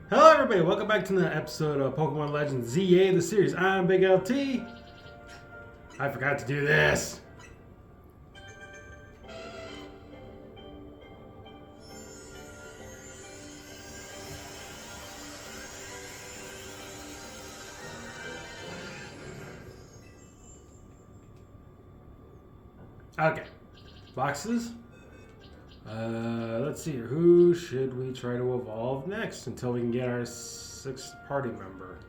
Hello everybody, welcome back to another episode of Pokemon Legends ZA, the series. I'm Big LT. I forgot to do this. Okay, boxes. Let's see here. Who should we try to evolve next until we can get our sixth party member?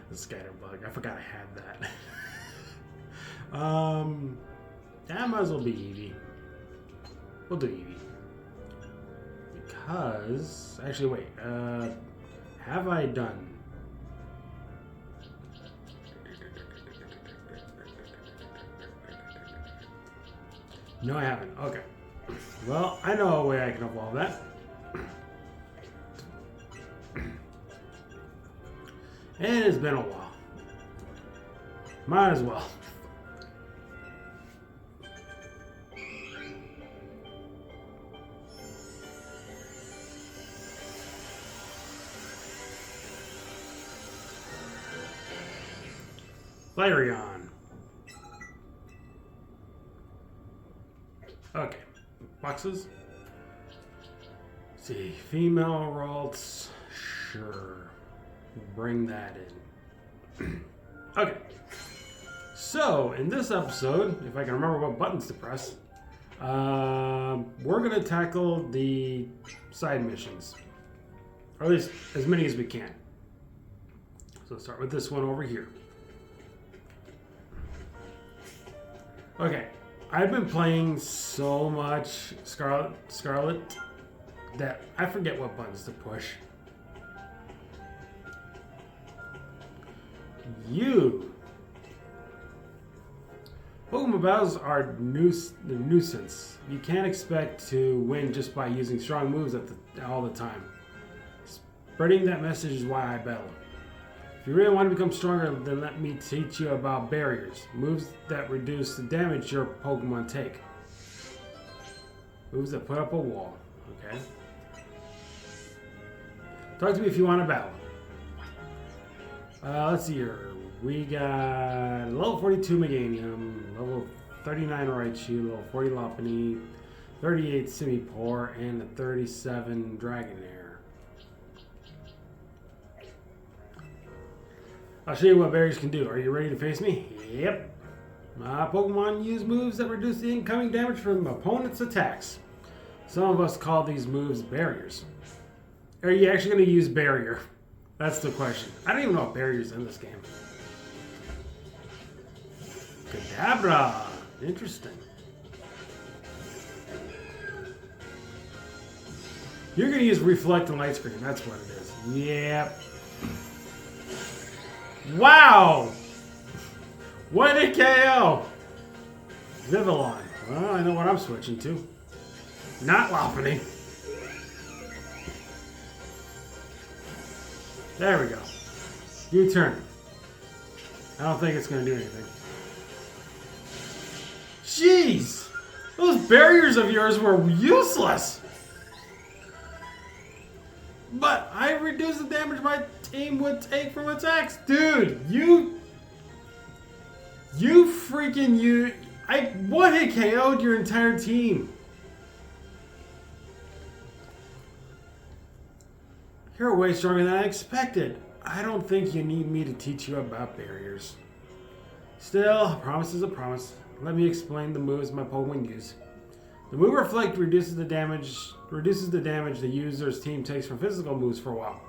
The Scatterbug. I forgot I had that. That might as well be Eevee. We'll do Eevee. Because, actually, wait. Have I done? No, I haven't. Okay. Well, I know a way I can evolve that. And it's been a while. Might as well. Flareon. Okay, boxes. Let's see, female Ralts, sure. Bring that in. Okay, so in this episode, if I can remember what buttons to press, we're gonna tackle the side missions, or at least as many as we can. So let's start with this one over here. Okay. I've been playing so much Scarlet that I forget what buttons to push. Pokemon battles are the nuisance. You can't expect to win just by using strong moves all the time. Spreading that message is why I battle. If you really want to become stronger, then let me teach you about barriers. Moves that reduce the damage your Pokemon take. Moves that put up a wall. Okay. Talk to me if you want to battle. Let's see here. We got level 42 Meganium, level 39 Raichu, level 40 Lopunny, 38 Simipour, and a 37 Dragonair. I'll show you what barriers can do. Are you ready to face me? Yep. My Pokemon use moves that reduce the incoming damage from opponents' attacks. Some of us call these moves barriers. Are you actually going to use barrier? That's the question. I don't even know what barriers in this game. Kadabra. Interesting. You're going to use Reflect and Light Screen. That's what it is. Yep. Wow! What a KO! Vivillon. Well, I know what I'm switching to. Not Lopunny. There we go. U-turn. I don't think it's going to do anything. Jeez! Those barriers of yours were useless! But I reduced the damage my team would take from attacks. Dude, I one-hit KO'd your entire team. You're way stronger than I expected. I don't think you need me to teach you about barriers. Still, a promise is a promise. Let me explain the moves my Pokemon use. The move Reflect reduces the damage the user's team takes from physical moves for a while.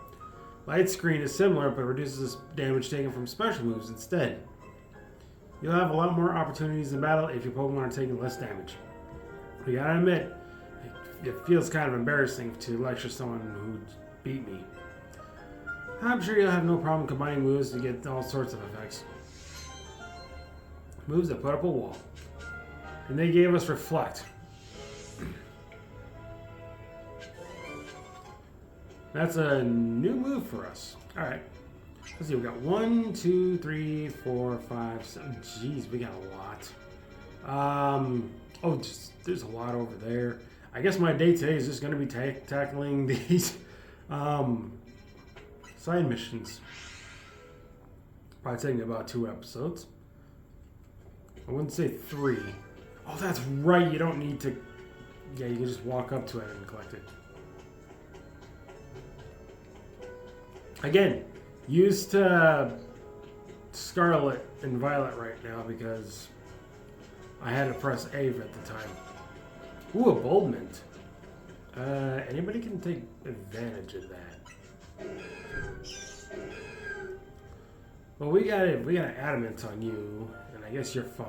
Light Screen is similar, but reduces damage taken from special moves instead. You'll have a lot more opportunities in battle if your Pokemon are taking less damage. You gotta admit, it feels kind of embarrassing to lecture someone who beat me. I'm sure you'll have no problem combining moves to get all sorts of effects. Moves that put up a wall. And they gave us Reflect. That's a new move for us. Alright. Let's see, we got 1, 2, 3, 4, 5, 7. Jeez, we got a lot. There's a lot over there. I guess my day today is just going to be tackling these Side missions. Probably taking about 2 episodes. I wouldn't say 3. Oh, that's right. You don't need to. Yeah, you can just walk up to it and collect it. Again, used to Scarlet and Violet right now because I had to press A at the time. Ooh, a bold mint. Anybody can take advantage of that. Well, we got adamant on you, and I guess you're fine.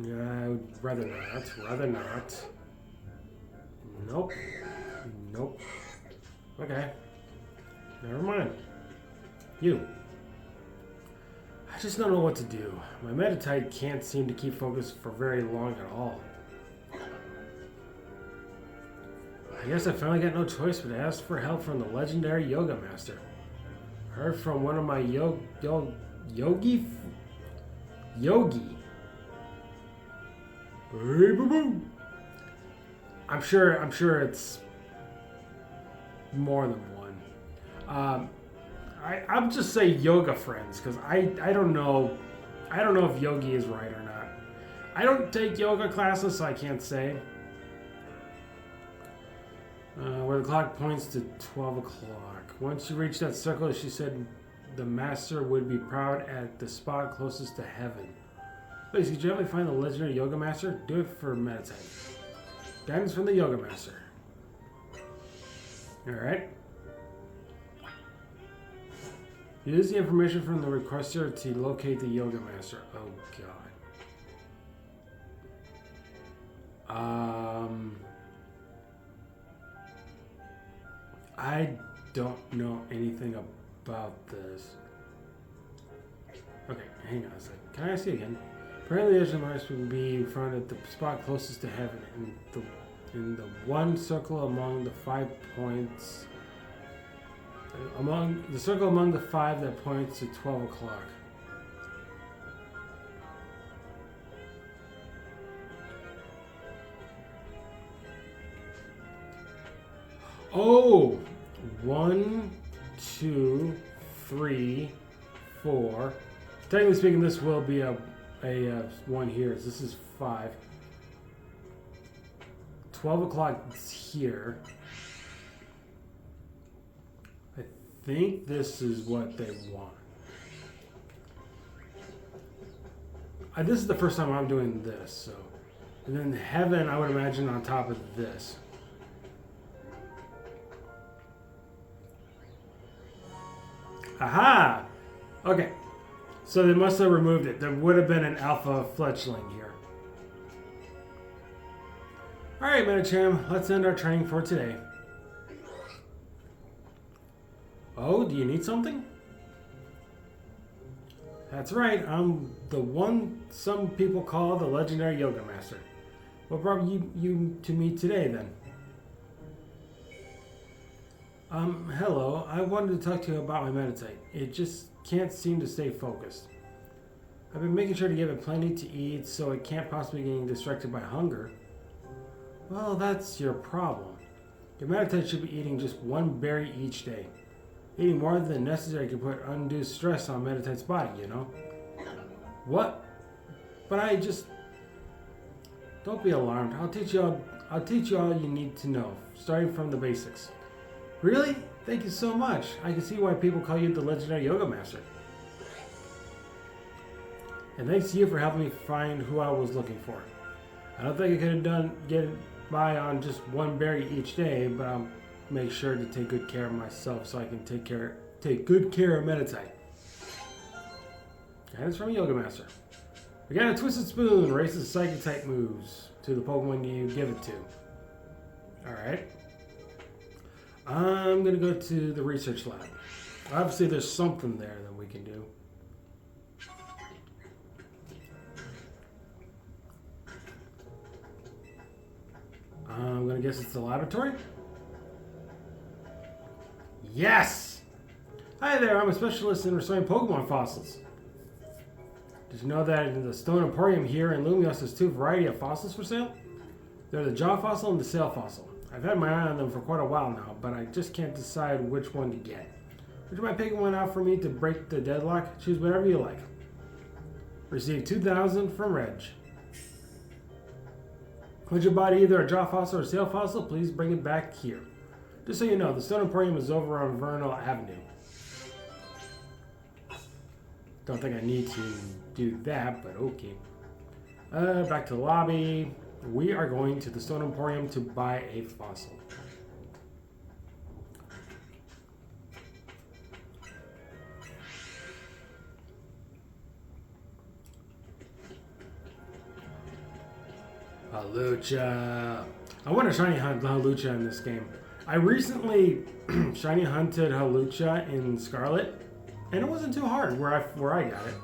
Yeah, I would rather not. Nope. Okay. Never mind. You. I just don't know what to do. My Meditite can't seem to keep focused for very long at all. I guess I finally got no choice but to ask for help from the legendary Yoga Master. Heard from one of my yogi. I'm sure it's more than one. I'll just say yoga friends because I don't know if yogi is right or not. I don't take yoga classes, so I can't say. Where the clock points to 12 o'clock. Once you reach that circle, she said the master would be proud at the spot closest to heaven. Please, could you help me find the legendary yoga master? Do it for Meditite. Guidance from the yoga master. Alright. Use the information from the requester to locate the yoga master. Oh god. I don't know anything about this. Okay, hang on a second. Can I ask you again? Apparently, the master will be found at the spot closest to heaven, in the one circle among the 5 points. Among the circle among the 5 that points to 12 o'clock. Oh, 1, 2, 3, 4. Technically speaking, this will be a one here. This is 5. 12 o'clock is here. I think this is what they want. This is the first time I'm doing this, so. And then heaven, I would imagine, on top of this. Aha! Okay. So they must have removed it. There would have been an alpha fledgling here. Alright, Medicham, let's end our training for today. Oh, do you need something? That's right, I'm the one some people call the legendary Yoga Master. What brought you to me today, then? Hello. I wanted to talk to you about my Meditite. It just can't seem to stay focused. I've been making sure to give it plenty to eat so it can't possibly get distracted by hunger. Well, that's your problem. Your Meditite should be eating just 1 berry each day. Eating more than necessary can put undue stress on Meditite's body, you know? What? But I just... Don't be alarmed. I'll teach you all you need to know, starting from the basics. Really? Thank you so much. I can see why people call you the legendary Yoga Master. And thanks to you for helping me find who I was looking for. I don't think I could have get by on just 1 berry each day, but I'll make sure to take good care of myself so I can take good care of Meditite. Guidance from a Yoga Master. Again, a Twisted Spoon races Psychic type moves to the Pokemon you give it to. Alright. I'm going to go to the research lab. Obviously, there's something there that we can do. I'm going to guess it's the laboratory. Yes! Hi there, I'm a specialist in restoring Pokemon fossils. Did you know that in the Stone Emporium here in Lumios there's 2 varieties of fossils for sale? They're the jaw fossil and the sail fossil. I've had my eye on them for quite a while now, but I just can't decide which one to get. Would you mind picking one out for me to break the deadlock? Choose whatever you like. Receive 2,000 from Reg. Would you buy either a jaw fossil or sail fossil? Please bring it back here. Just so you know, the Stone Emporium is over on Vernal Avenue. Don't think I need to do that, but okay. Back to the lobby. We are going to the Stone Emporium to buy a fossil. Halucha. I want to shiny hunt Halucha in this game. I recently shiny hunted Halucha in Scarlet, and it wasn't too hard where I got it.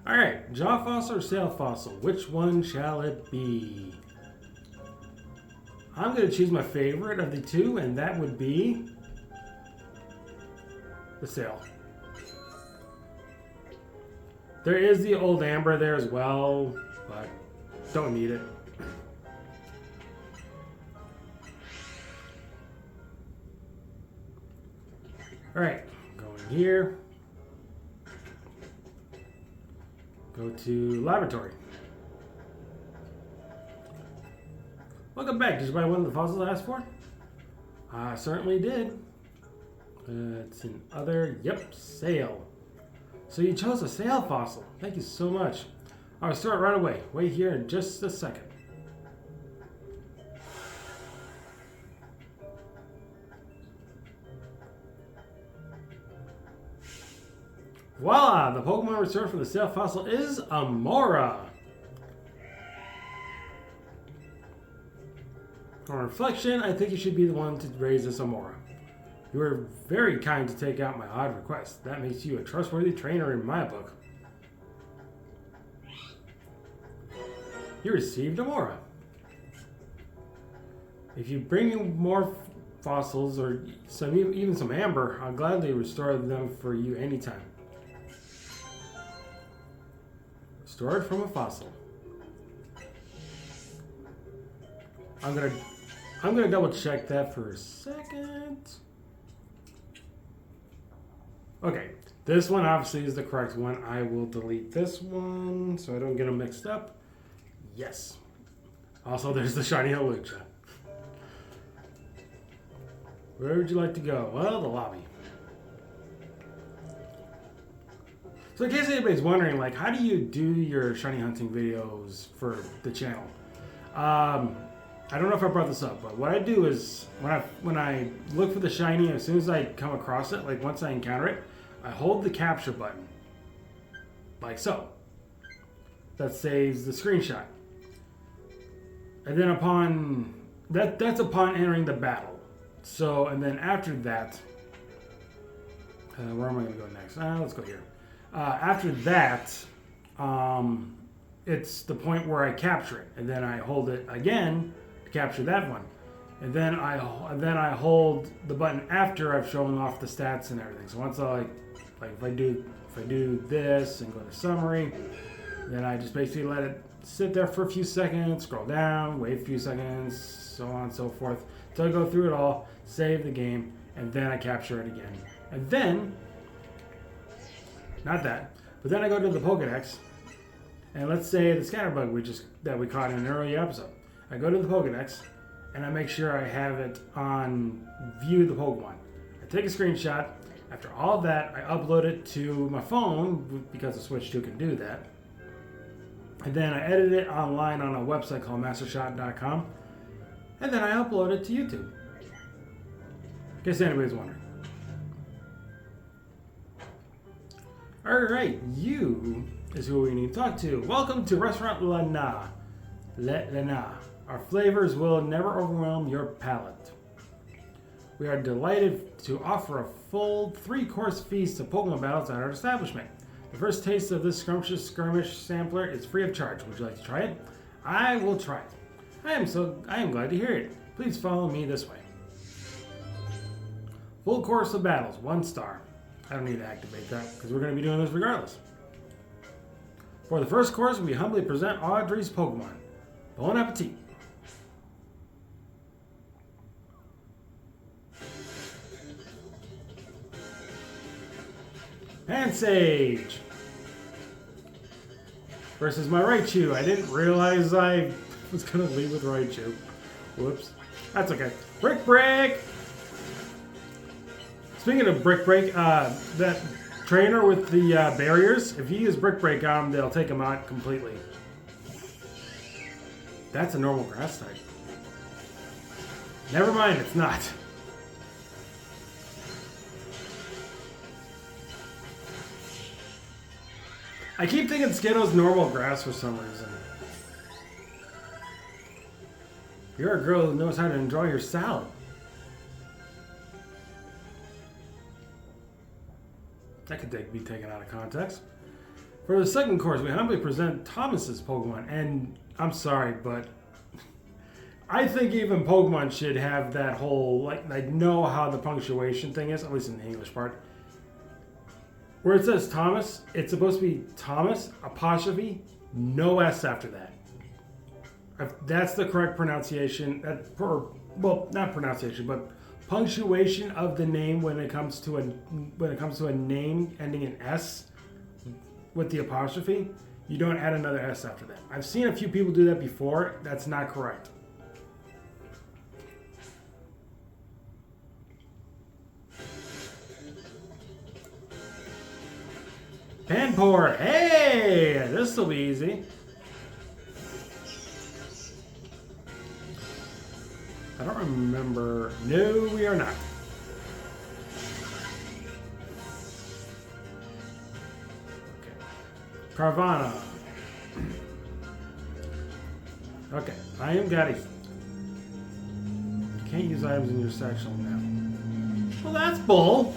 All right, jaw fossil or sail fossil? Which one shall it be? I'm going to choose my favorite of the two, and that would be the sail. There is the old amber there as well, but don't need it. All right, going here. Go to laboratory. Welcome back. Did you buy one of the fossils I asked for? I certainly did. It's an other. Yep, sail. So you chose a sail fossil. Thank you so much. I'll start right away. Wait here in just a second. Voila! The Pokemon reserved for the sail fossil is Amora. On reflection, I think you should be the one to raise this Amora. You were very kind to take out my odd request. That makes you a trustworthy trainer in my book. You received Amora. If you bring in more fossils or even some amber, I'll gladly restore them for you anytime. Stored from a fossil. I'm gonna double check that for a second. Okay, this one obviously is the correct one. I will delete this one so I don't get them mixed up. Yes. Also, there's the shiny Halucha. Where would you like to go? Well, the lobby. So in case anybody's wondering, like, how do you do your shiny hunting videos for the channel? I don't know if I brought this up, but what I do is when I look for the shiny, as soon as I come across it, like once I encounter it, I hold the capture button, like so. That saves the screenshot. And then that's upon entering the battle. So, and then after that, where am I going to go next? Let's go here. After that, it's the point where I capture it, and then I hold it again to capture that one, and then I hold the button after I've shown off the stats and everything. So once I like if I do this and go to summary, then I just basically let it sit there for a few seconds, scroll down, wait a few seconds, so on and so forth, until I go through it all, save the game, and then I capture it again, and then. Not that. But then I go to the Pokédex, and let's say the scatterbug that we caught in an earlier episode. I go to the Pokédex, and I make sure I have it on view the Pokemon. I take a screenshot. After all that, I upload it to my phone, because the Switch 2 can do that. And then I edit it online on a website called mastershot.com. And then I upload it to YouTube. In case anybody's wondering. Alright, you is who we need to talk to. Welcome to Restaurant Lana. Lana. Our flavors will never overwhelm your palate. We are delighted to offer a full 3-course feast of Pokemon battles at our establishment. The first taste of this scrumptious skirmish sampler is free of charge. Would you like to try it? I will try it. I am glad to hear it. Please follow me this way. Full course of battles, 1 star. I don't need to activate that because we're going to be doing this regardless. For the first course, we humbly present Audrey's Pokemon. Bon appetit. Ice Age. Versus my Raichu. I didn't realize I was going to lead with Raichu. Whoops. That's okay. Brick Break! Speaking of Brick Break, that trainer with the barriers, if you use Brick Break on them, they'll take them out completely. That's a normal grass type. Never mind, it's not. I keep thinking Skitto's normal grass for some reason. You're a girl who knows how to enjoy your salad. That could be taken out of context. For the second course, we humbly present Thomas's Pokemon. And I'm sorry, but I think even Pokemon should have that whole, like know how the punctuation thing is, at least in the English part. Where it says Thomas, it's supposed to be Thomas, apostrophe, no S after that. If that's the correct pronunciation, well, not pronunciation, but punctuation of the name when it comes to a name ending in S with the apostrophe, you don't add another S after that. I've seen a few people do that before. That's not correct. Panpour, hey, this will be easy. I don't remember. No, we are not. Okay. Carvana. Okay, I am got it. You can't use items in your sectional now. Well, that's bull.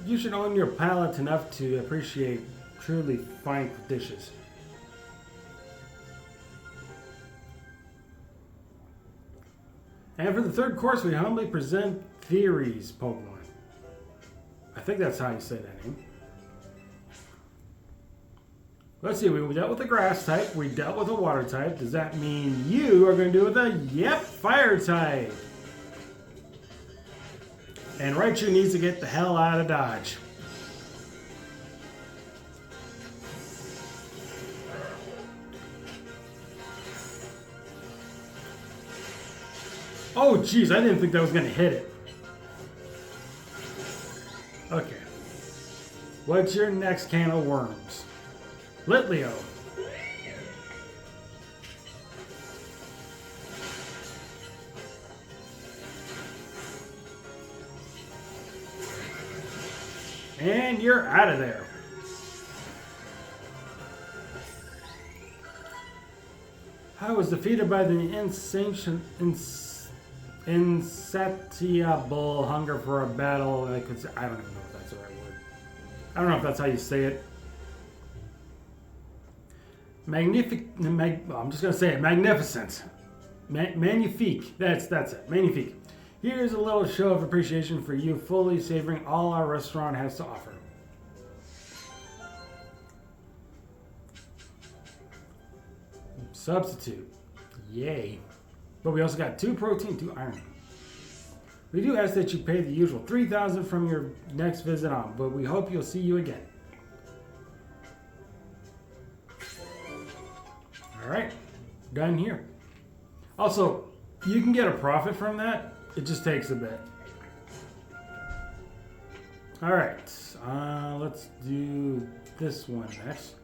You should own your palate enough to appreciate truly fine dishes. And for the third course, we humbly present Theory's Pokemon. I think that's how you say that name. Let's see, we dealt with a grass type, we dealt with a water type. Does that mean you are going to do with a fire type? And Raichu needs to get the hell out of Dodge. Oh, jeez, I didn't think that was going to hit it. Okay. What's your next can of worms? Litleo. And you're out of there. I was defeated by the insatiable hunger for a battle. I don't even know if that's the right word. I don't know if that's how you say it. I'm just going to say it. Magnificent. Magnifique. That's it. Magnifique. Here's a little show of appreciation for you, fully savoring all our restaurant has to offer. Substitute. Yay. But we also got 2 protein, 2 iron. We do ask that you pay the usual $3,000 from your next visit on, but we hope you'll see you again. Alright. Done here. Also, you can get a profit from that. It just takes a bit. Alright, let's do this one next.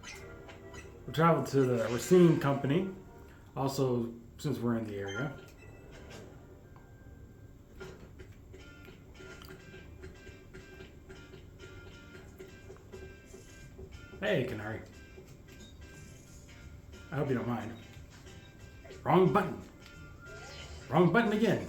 We'll travel to the Racine Company, also since we're in the area. Hey, Canary. I hope you don't mind. Wrong button. Wrong button again.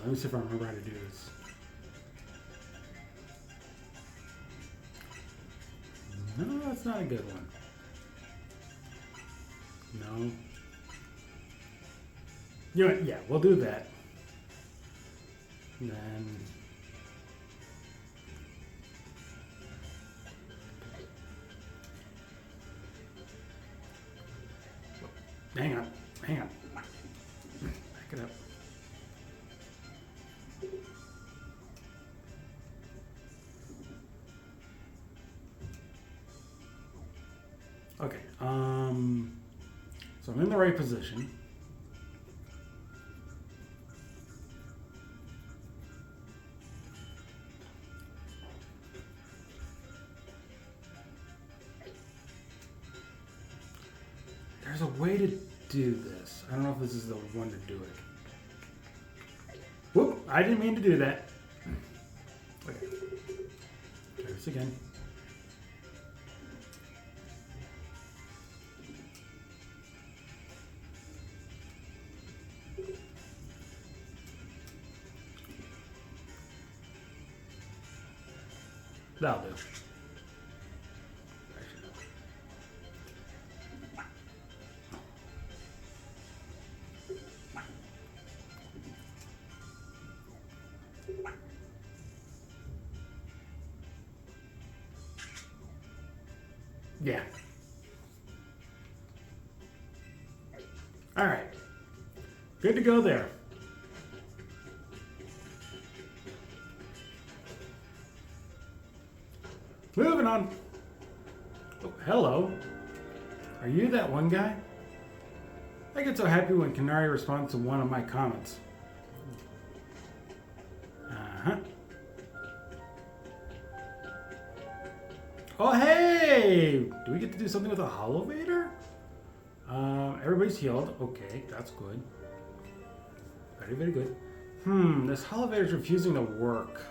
Let me see if I remember how to do this. No, that's not a good one. No. You know what? Yeah, we'll do that. Then hang on. Back it up. Okay, so I'm in the right position. There's a way to do this. I don't know if this is the one to do it. Whoop, I didn't mean to do that. Okay, try this again. That'll do. Yeah. All right. Good to go there. Moving on. Oh, hello. Are you that one guy? I get so happy when Canary responds to one of my comments. Uh-huh. Oh, hey! Do we get to do something with a Holovator? Everybody's healed. Okay, that's good. Very, very good. This Holovator's refusing to work.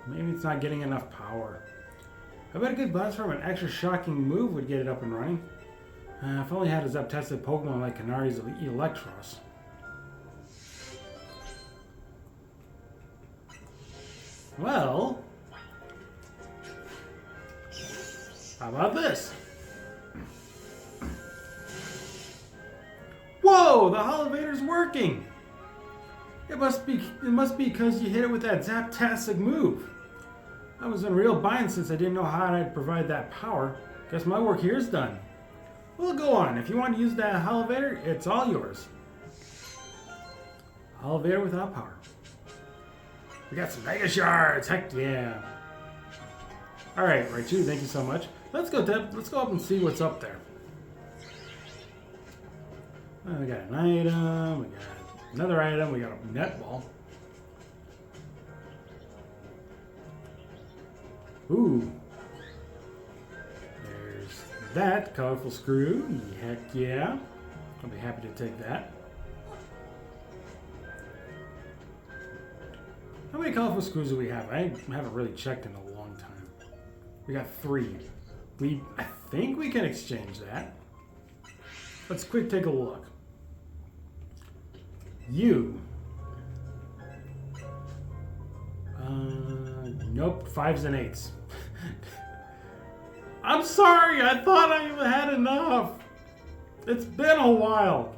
Maybe it's not getting enough power. I bet a good blast from an extra shocking move would get it up and running. If only had a Zap-tested Pokemon like Canary's Electros. Well, how about this? Whoa, the Holovator's working! It must be because you hit it with that Zap-tastic move. I was in a real bind since I didn't know how I'd provide that power. Guess my work here is done. Well, go on. If you want to use that Holovator, it's all yours. Holovator without power. We got some Mega Shards. Heck yeah. All right, Raichu, thank you so much. Let's go up and see what's up there. We got an item. We got another item. We got a netball. Ooh. There's that colorful screw. Heck yeah. I'll be happy to take that. How many colorful screws do we have? I haven't really checked in a long time. We got 3. I think we can exchange that. Let's quick take a look. You. Nope, 5s and 8s. I'm sorry, I thought I had enough. It's been a while.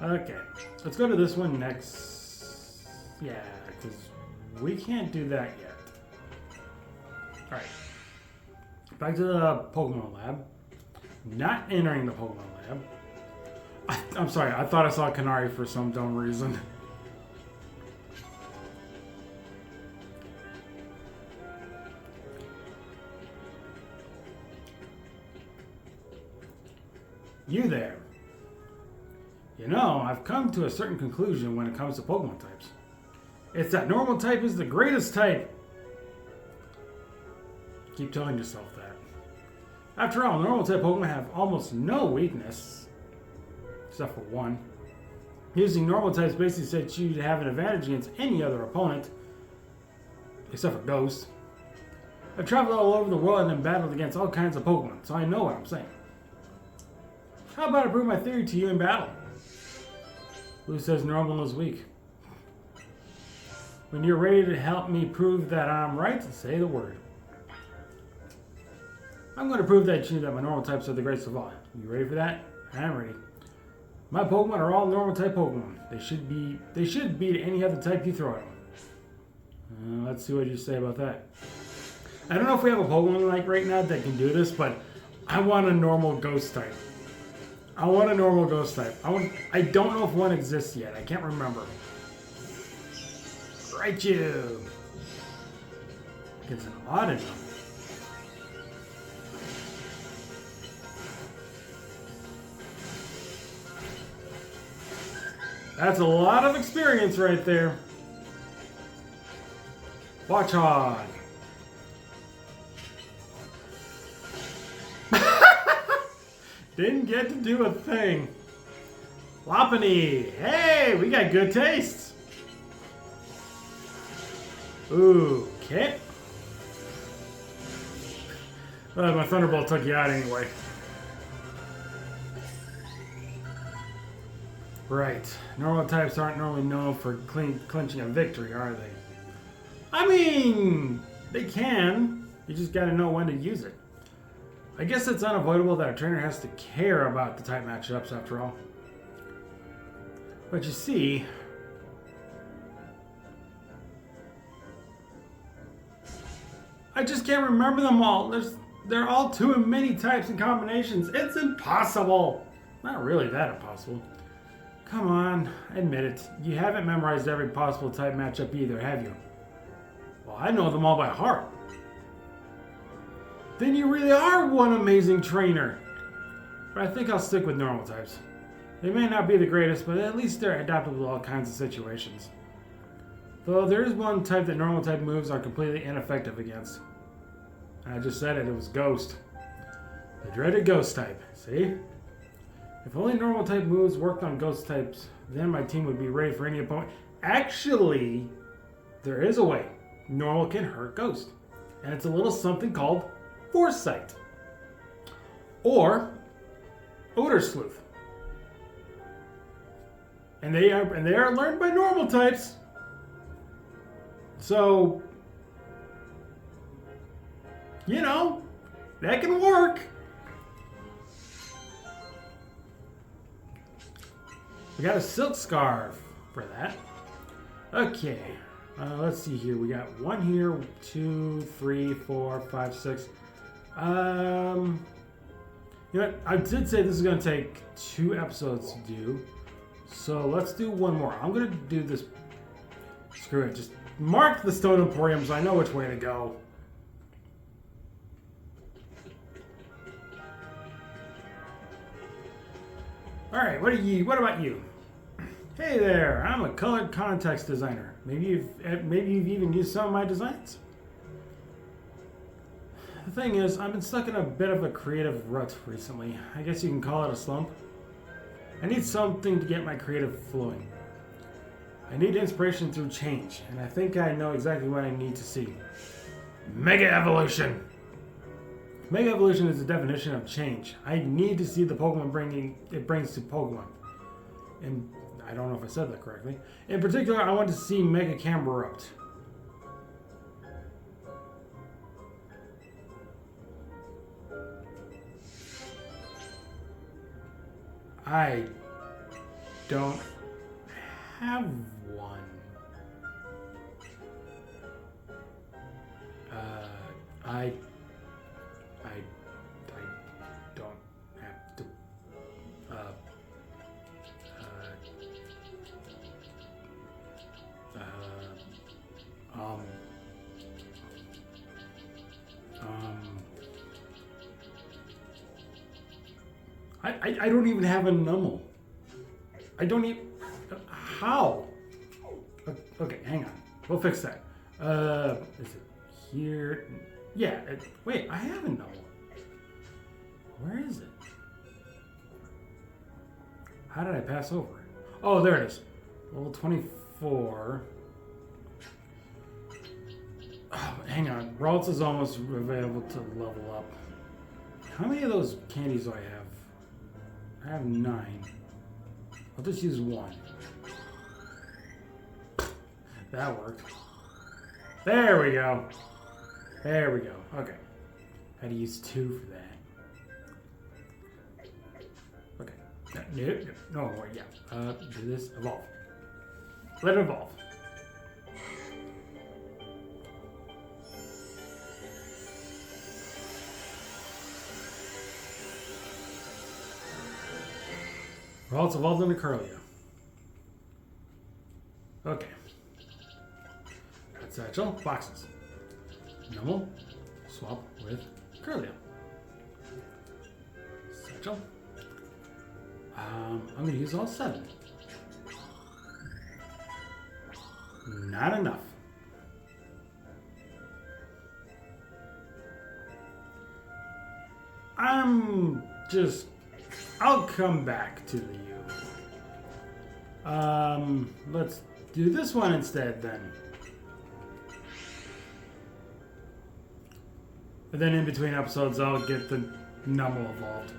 Okay, let's go to this one next. Yeah, because we can't do that yet. Alright. Back to the Pokemon Lab. Not entering the Pokemon Lab. I'm sorry, I thought I saw Canary for some dumb reason. You there. You know, I've come to a certain conclusion when it comes to Pokemon types. It's that normal type is the greatest type. Keep telling yourself that. After all, normal type Pokemon have almost no weakness. Except for one. Using normal types basically sets you to have an advantage against any other opponent. Except for Ghost. I've traveled all over the world and battled against all kinds of Pokemon, so I know what I'm saying. How about I prove my theory to you in battle? Who says normal is weak? When you're ready to help me prove that I'm right, say the word. I'm going to prove that my normal types are the greatest of all. You ready for that? I'm ready. My Pokemon are all normal type Pokemon. They should beat any other type you throw at them. Let's see what you say about that. I don't know if we have a Pokemon like right now that can do this, but I want a normal ghost type. I want a normal ghost type. I don't know if one exists yet. I can't remember. Raichu. It's an Audino. That's a lot of experience right there. Watch on. Didn't get to do a thing. Lopunny. Hey, we got good tastes. Ooh, Kit. Well, my Thunderbolt took you out anyway. Right. Normal types aren't normally known for clinching a victory, are they? I mean, they can. You just gotta know when to use it. I guess it's unavoidable that a trainer has to care about the type matchups after all. But you see, I just can't remember them all. They're all too many types and combinations. It's impossible. Not really that impossible. Come on, admit it. You haven't memorized every possible type matchup either, have you? Well, I know them all by heart. Then you really are one amazing trainer. But I think I'll stick with normal types. They may not be the greatest, but at least they're adaptable to all kinds of situations. Though there is one type that normal type moves are completely ineffective against. I just said it was Ghost. The dreaded Ghost type, see? If only normal type moves worked on Ghost types, then my team would be ready for any opponent. Actually, there is a way. Normal can hurt Ghost. And it's a little something called Foresight. Or Odor Sleuth. And they are learned by normal types. So, you know, that can work. We got a Silk Scarf for that. Okay, let's see here. We got one here, 2, 3, 4, 5, 6. You know what? I did say this is going to take 2 episodes to do. So let's do one more. I'm going to do this. Screw it. Just mark the Stone Emporium so I know which way to go. Alright, what about you? Hey there, I'm a colored context designer. Maybe you've even used some of my designs. The thing is, I've been stuck in a bit of a creative rut recently. I guess you can call it a slump. I need something to get my creative flowing. I need inspiration through change, and I think I know exactly what I need to see. Mega Evolution! Mega Evolution is the definition of change. I need to see the Pokemon it brings to Pokemon. And I don't know if I said that correctly. In particular, I want to see Mega Camerupt. I don't have one. I don't have to. I don't even have a Numel. I don't even. How? Okay, hang on. We'll fix that. Is it here? Yeah. Wait, I have a Numel. Where is it? How did I pass over it? Oh, there it is. Level 24. Oh, hang on. Ralts is almost available to level up. How many of those candies do I have? I have 9. I'll just use 1. That worked. There we go. There we go. Okay. Had to use 2 for that. Okay. No more. Yeah. Do this. Evolve. Let it evolve. Well, it's evolved into Curlia. Okay. That's Satchel. Boxes. Numel. Swap with Curlia. Satchel. I'm going to use all 7. Not enough. I'll come back to the U. Let's do this one instead then. But then in between episodes, I'll get the Numel evolved.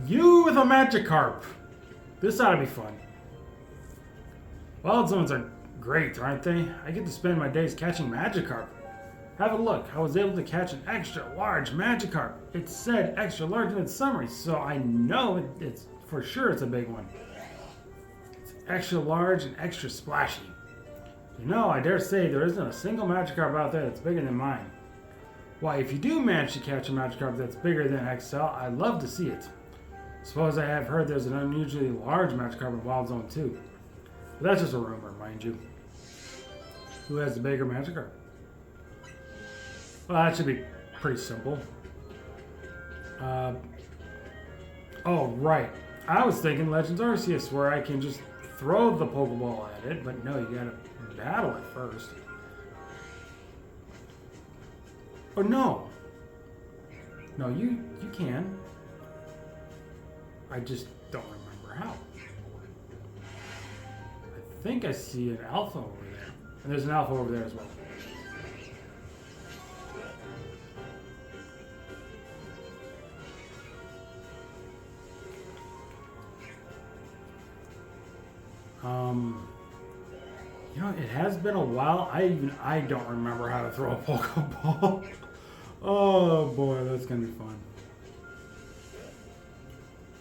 You with a Magikarp! This ought to be fun. Wild zones are great, aren't they? I get to spend my days catching Magikarp. Have a look. I was able to catch an extra large Magikarp. It said extra large in its summary, so I know it's for sure it's a big one. It's extra large and extra splashy. You know, I dare say there isn't a single Magikarp out there that's bigger than mine. Why, if you do manage to catch a Magikarp that's bigger than XL, I'd love to see it. Suppose I have heard there's an unusually large Magikarp in Wild Zone 2. But that's just a rumor, mind you. Who has the bigger Magikarp? Well, that should be pretty simple. Oh, right. I was thinking Legends Arceus, where I can just throw the Pokeball at it, but no, you gotta battle it first. Or no. No, you can. I just don't remember how. I think I see an Alpha over there. And there's an Alpha over there as well. You know, it has been a while. I don't remember how to throw a Pokeball. Oh boy, that's gonna be fun.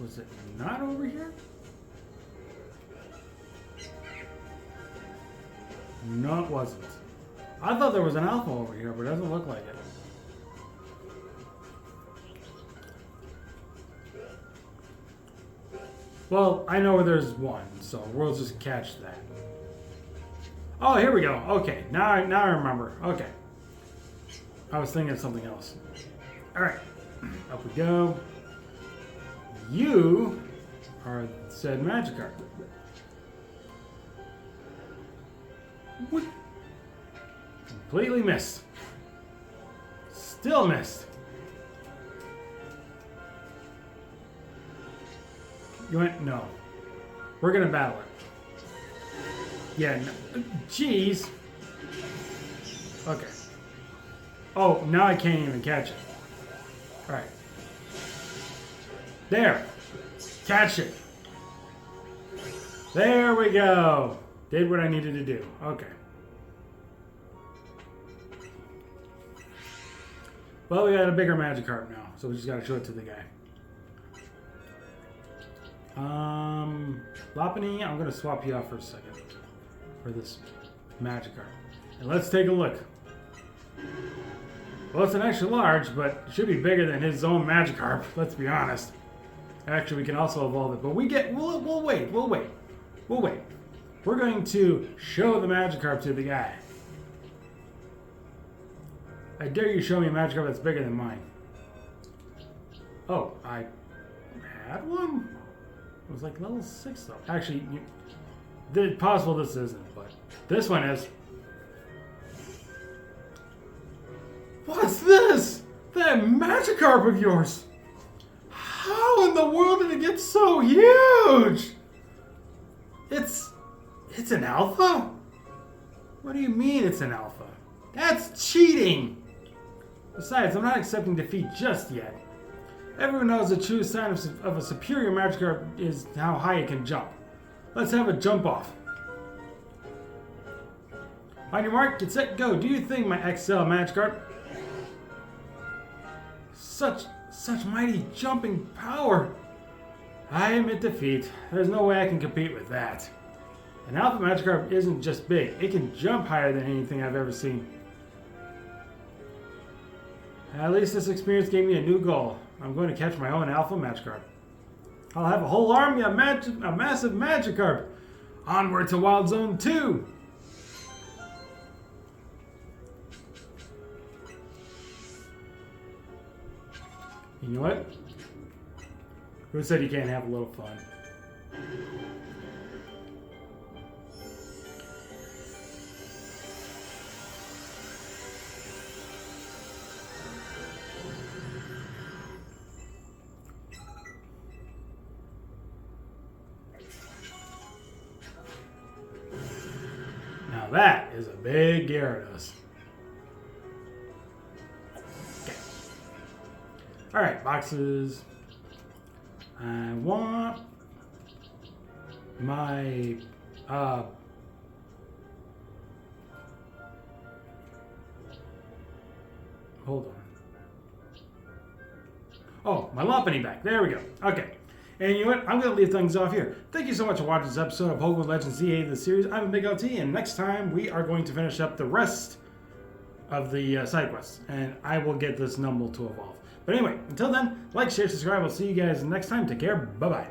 Was it not over here? No, it wasn't. I thought there was an Alpha over here, but it doesn't look like it. Well, I know where there's one, so we'll just catch that. Oh, here we go. Okay, now I remember. Okay. I was thinking of something else. Alright, up we go. You are said Magikarp. What? Completely missed. Still missed. You went, no. We're gonna battle it. Yeah, no. Jeez. Okay. Oh, now I can't even catch it. Alright. There. Catch it. There we go. Did what I needed to do. Okay. Well, we got a bigger Magikarp now, so we just gotta show it to the guy. Lopunny, I'm gonna swap you out for a second. For this Magikarp. And let's take a look. Well, it's an extra large, but it should be bigger than his own Magikarp, let's be honest. Actually, we can also evolve it, but we'll wait. We're going to show the Magikarp to the guy. I dare you show me a Magikarp that's bigger than mine. Oh, I had one? It was like level 6 though. Actually, it's possible this isn't, but this one is. What's this? That Magikarp of yours! How in the world did it get so huge? It's an alpha? What do you mean it's an alpha? That's cheating! Besides, I'm not accepting defeat just yet. Everyone knows the true sign of a superior Magikarp is how high it can jump. Let's have a jump off. On your mark, get set, go. Do you think my XL Magikarp? Such mighty jumping power. I admit defeat. There's no way I can compete with that. An Alpha Magikarp isn't just big. It can jump higher than anything I've ever seen. At least this experience gave me a new goal. I'm going to catch my own alpha Magikarp. I'll have a whole army of a massive Magikarp. Onward to Wild Zone 2. You know what? Who said you can't have a little fun? Now that is a big Gyarados. Okay. Alright, boxes. I want my hold on. Oh, my Lopunny back. There we go. Okay. And you know what? I'm going to leave things off here. Thank you so much for watching this episode of Pokemon Legends ZA, the series. I'm a Big LT, and next time we are going to finish up the rest of the side quests, and I will get this Numble to evolve. But anyway, until then, like, share, subscribe. I'll see you guys next time. Take care. Bye-bye.